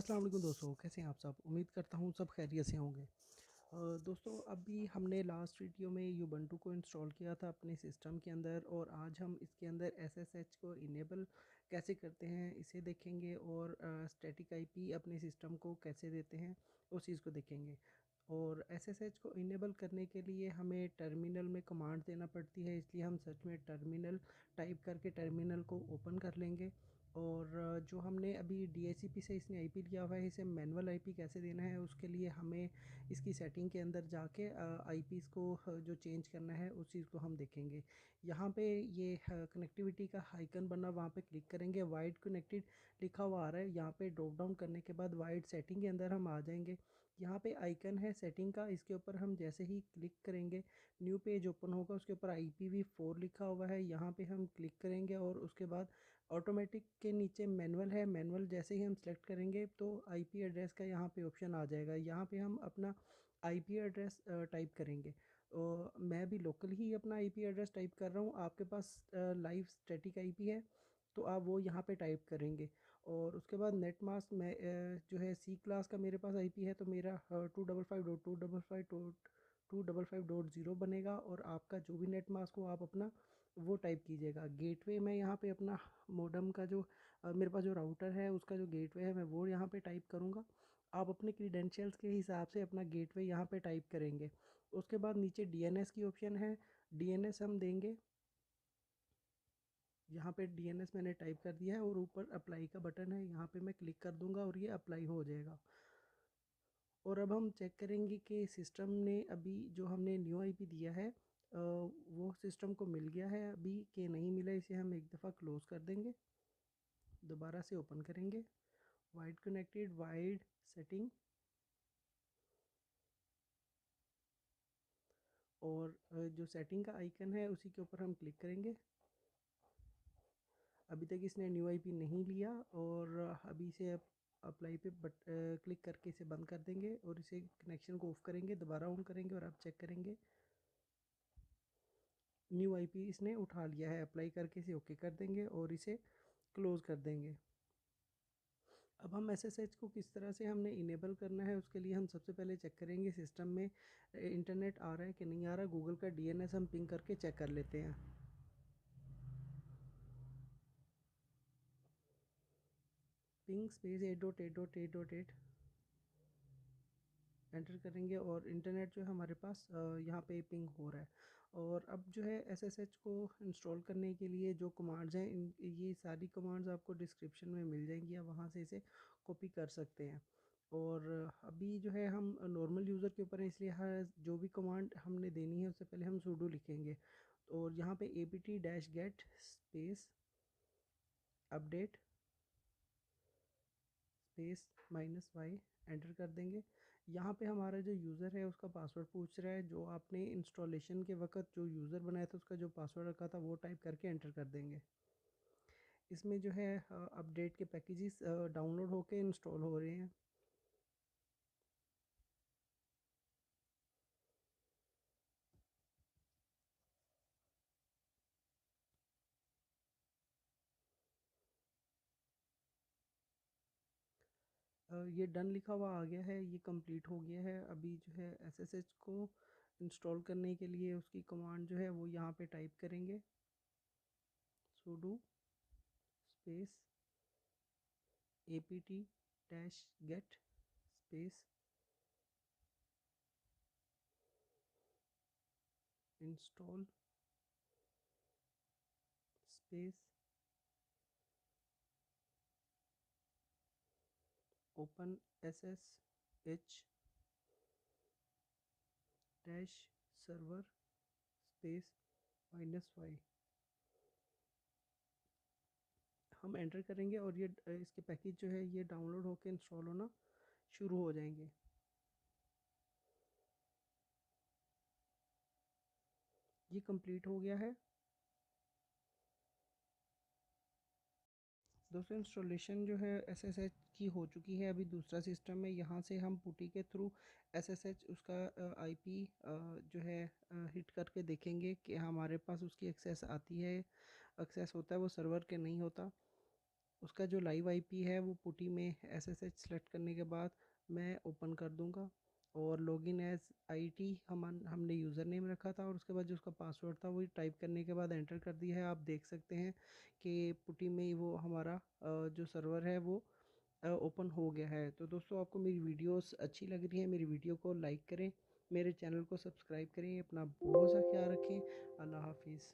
अस्सलाम वालेकुम दोस्तों, कैसे हैं आप सब। उम्मीद करता हूँ सब खैरियत से होंगे। दोस्तों, अभी हमने लास्ट वीडियो में यूबंटू को इंस्टॉल किया था अपने सिस्टम के अंदर, और आज हम इसके अंदर एसएसएच को इनेबल कैसे करते हैं इसे देखेंगे, और स्टैटिक आईपी अपने सिस्टम को कैसे देते हैं उस चीज़ को देखेंगे। और एसएसएच को इनेबल करने के लिए हमें टर्मिनल में कमांड देना पड़ती है, इसलिए हम सर्च में टर्मिनल टाइप करके टर्मिनल को ओपन कर लेंगे। और जो हमने अभी डीएचसीपी से इसने आईपी लिया हुआ है, इसे मैनुअल आईपी कैसे देना है उसके लिए हमें इसकी सेटिंग के अंदर जाके आईपीज़ को जो चेंज करना है उस चीज़ को हम देखेंगे। यहाँ पे ये कनेक्टिविटी का आइकन बना, वहाँ पे क्लिक करेंगे, वाइड कनेक्टेड लिखा हुआ आ रहा है। यहाँ पे ड्रॉप डाउन करने के बाद वाइड सेटिंग के अंदर हम आ जाएंगे। यहाँ पे आइकन है सेटिंग का, इसके ऊपर हम जैसे ही क्लिक करेंगे न्यू पेज ओपन होगा, उसके ऊपर IPv4 लिखा हुआ है, यहाँ पे हम क्लिक करेंगे और उसके बाद ऑटोमेटिक के नीचे मैनुअल है। मैनुअल जैसे ही हम सेलेक्ट करेंगे तो आईपी एड्रेस का यहाँ पे ऑप्शन आ जाएगा, यहाँ पे हम अपना आईपी एड्रेस टाइप करेंगे। और मैं भी लोकल ही अपना आईपी एड्रेस टाइप कर रहा हूँ, आपके पास लाइव स्टैटिक आईपी है तो आप वो यहाँ पे टाइप करेंगे। और उसके बाद नेट मास्क में जो है सी क्लास का मेरे पास आईपी है, तो मेरा 255.255.255.0 बनेगा, और आपका जो भी नेट मास्क हो आप अपना वो टाइप कीजिएगा। गेटवे मैं यहाँ पे अपना मोडम का जो मेरे पास जो राउटर है उसका जो गेटवे है मैं वो यहाँ पे टाइप करूँगा। आप अपने क्रीडेंशियल्स के हिसाब से अपना गेटवे यहाँ पे टाइप करेंगे। उसके बाद नीचे डीएनएस की ऑप्शन है, डीएनएस हम देंगे। यहाँ पे डीएनएस मैंने टाइप कर दिया है, और ऊपर अप्लाई का बटन है, यहाँ पे मैं क्लिक कर दूँगा और ये अप्लाई हो जाएगा। और अब हम चेक करेंगे कि सिस्टम ने अभी जो हमने न्यू आईपी दिया है वो सिस्टम को मिल गया है अभी कि नहीं मिला। इसे हम एक दफ़ा क्लोज़ कर देंगे, दोबारा से ओपन करेंगे, वाइड कनेक्टेड, वाइड सेटिंग, और जो सेटिंग का आइकन है उसी के ऊपर हम क्लिक करेंगे। अभी तक इसने न्यू आईपी नहीं लिया, और अभी इसे अप्लाई पे क्लिक करके इसे बंद कर देंगे और इसे कनेक्शन को ऑफ करेंगे, दोबारा ऑन करेंगे और आप चेक करेंगे न्यू आईपी इसने उठा लिया है। अप्लाई करके इसे ओके कर देंगे और इसे क्लोज़ कर देंगे। अब हम एसएसएच को किस तरह से हमने इनेबल करना है उसके लिए हम सबसे पहले चेक करेंगे सिस्टम में इंटरनेट आ रहा है कि नहीं आ रहा। गूगल का डीएनएस हम पिंग करके चेक कर लेते हैं। पिंग स्पेस 8.8.8.8 एंटर करेंगे और इंटरनेट जो है हमारे पास यहाँ पे पिंग हो रहा है। और अब जो है एसएसएच को इंस्टॉल करने के लिए जो कमांड्स हैं, ये सारी कमांड्स आपको डिस्क्रिप्शन में मिल जाएंगी, आप वहाँ से इसे कॉपी कर सकते हैं। और अभी जो है हम नॉर्मल यूज़र के ऊपर हैं, इसलिए हर जो भी कमांड हमने देनी है उससे पहले हम sudo लिखेंगे। और यहाँ पे apt-get space update space -y enter कर देंगे। यहाँ पे हमारा जो यूज़र है उसका पासवर्ड पूछ रहा है, जो आपने इंस्टॉलेशन के वक्त जो यूज़र बनाया था उसका जो पासवर्ड रखा था वो टाइप करके एंटर कर देंगे। इसमें जो है अपडेट के पैकेजेस डाउनलोड होके इंस्टॉल हो रहे हैं। ये डन लिखा हुआ आ गया है, ये कंप्लीट हो गया है। अभी जो है एसएसएच को इंस्टॉल करने के लिए उसकी कमांड जो है वो यहाँ पे टाइप करेंगे, sudo space apt-get space install space open SSH dash server space -y हम एंटर करेंगे और ये इसके पैकेज जो है ये डाउनलोड होकर इंस्टॉल होना शुरू हो जाएंगे। ये कंप्लीट हो गया है दोस्तों। इंस्टॉलेशन जो है एसएसएच की हो चुकी है। अभी दूसरा सिस्टम है, यहाँ से हम पुटी के थ्रू एसएसएच उसका आईपी जो है हिट करके देखेंगे कि हमारे पास उसकी एक्सेस आती है, एक्सेस होता है, वो सर्वर के नहीं होता। उसका जो लाइव आईपी है वो पुटी में SSH सेलेक्ट करने के बाद मैं ओपन कर दूंगा। और लॉगिन एज आईटी हमने यूज़र नेम रखा था, और उसके बाद जो उसका पासवर्ड था वही टाइप करने के बाद एंटर कर दिया है। आप देख सकते हैं कि पुटी में वो हमारा जो सर्वर है वो ओपन हो गया है। तो दोस्तों, आपको मेरी वीडियोस अच्छी लग रही है, मेरी वीडियो को लाइक करें, मेरे चैनल को सब्सक्राइब करें, अपना बहुत सा ख्याल रखें। अल्लाह हाफिज़।